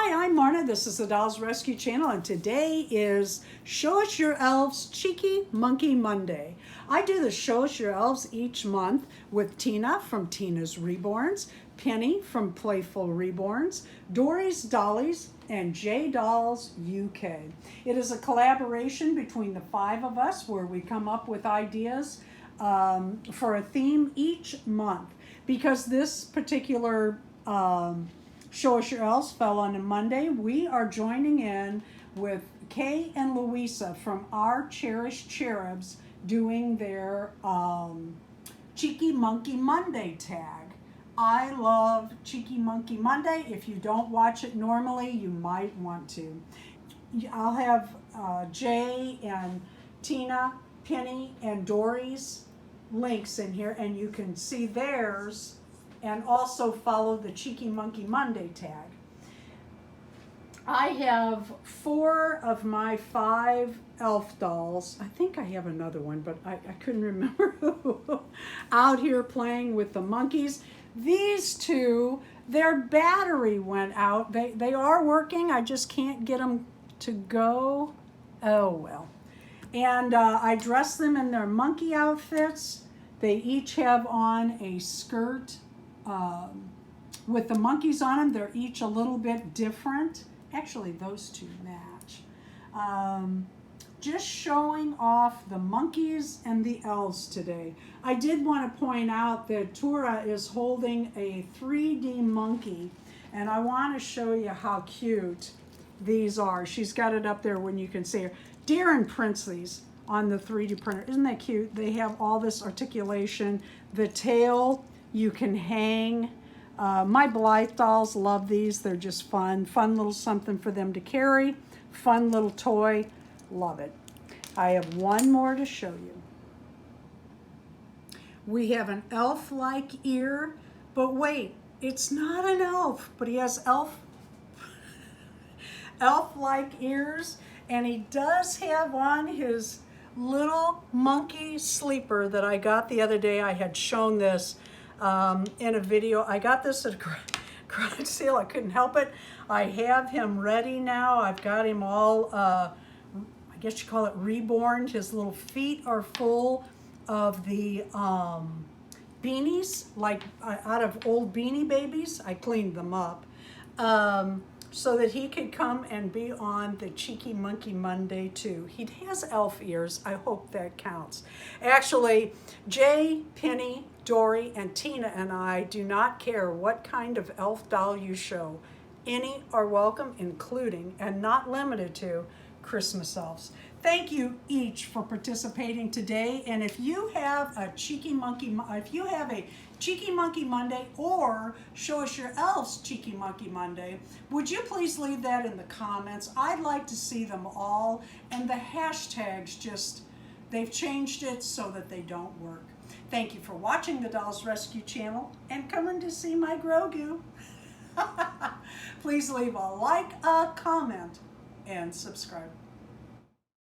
Hi, I'm Marna. This is the Dolls Rescue Channel, and today is Show Us Your Elves Cheeky Monkey Monday. I do the Show Us Your Elves each month with Tina from Tina's Reborns, Penny from Playful Reborns, Dory's Dollies, and J Dolls UK. It is a collaboration between the 5 of us where we come up with ideas for a theme each month. Because this particular Show Us Your Elves fell on a Monday, we are joining in with Kay and Louisa from Our Cherished Cherubs doing their Cheeky Monkey Monday tag. I love Cheeky Monkey Monday. If you don't watch it normally, you might want to. I'll have Jay and Tina, Penny, and Dory's links in here, and you can see theirs and also follow the Cheeky Monkey Monday tag. I have 4 of my 5 elf dolls. I think I have another one, but I couldn't remember who. Out here playing with the monkeys. These 2, their battery went out. They are working. I just can't get them to go. Oh well. And I dressed them in their monkey outfits. They each have on a skirt with the monkeys on them. They're each a little bit different. Actually, those 2 match. Just showing off the monkeys and the elves today. I did want to point out that Tura is holding a 3D monkey, and I want to show you how cute these are. She's got it up there when you can see her. Darren prints these on the 3D printer. Isn't that cute? They have all this articulation. The tail you can hang. My Blythe dolls love these. They're just fun. Fun little something for them to carry. Fun little toy. Love it. I have one more to show you. We have an elf-like ear, but wait, it's not an elf, but he has elf-like ears, and he does have on his little monkey sleeper that I got the other day. I had shown this in a video. I got this at a garage sale. I couldn't help it. I have him ready now. I've got him all, I guess you call it reborn. His little feet are full of the beanies, like out of old Beanie Babies. I cleaned them up. So that he could come and be on the Cheeky Monkey Monday too. He has elf ears. I hope that counts. Actually, Jay, Penny, Dory, and Tina and I do not care what kind of elf doll you show. Any are welcome, including and not limited to Christmas elves. Thank you each for participating today. And if you have a Cheeky Monkey Monday or Show Us Your Elves Cheeky Monkey Monday, would you please leave that in the comments? I'd like to see them all. And the hashtags just, they've changed it so that they don't work. Thank you for watching the Dolls Rescue Channel and coming to see my Grogu. Please leave a like, a comment, and subscribe.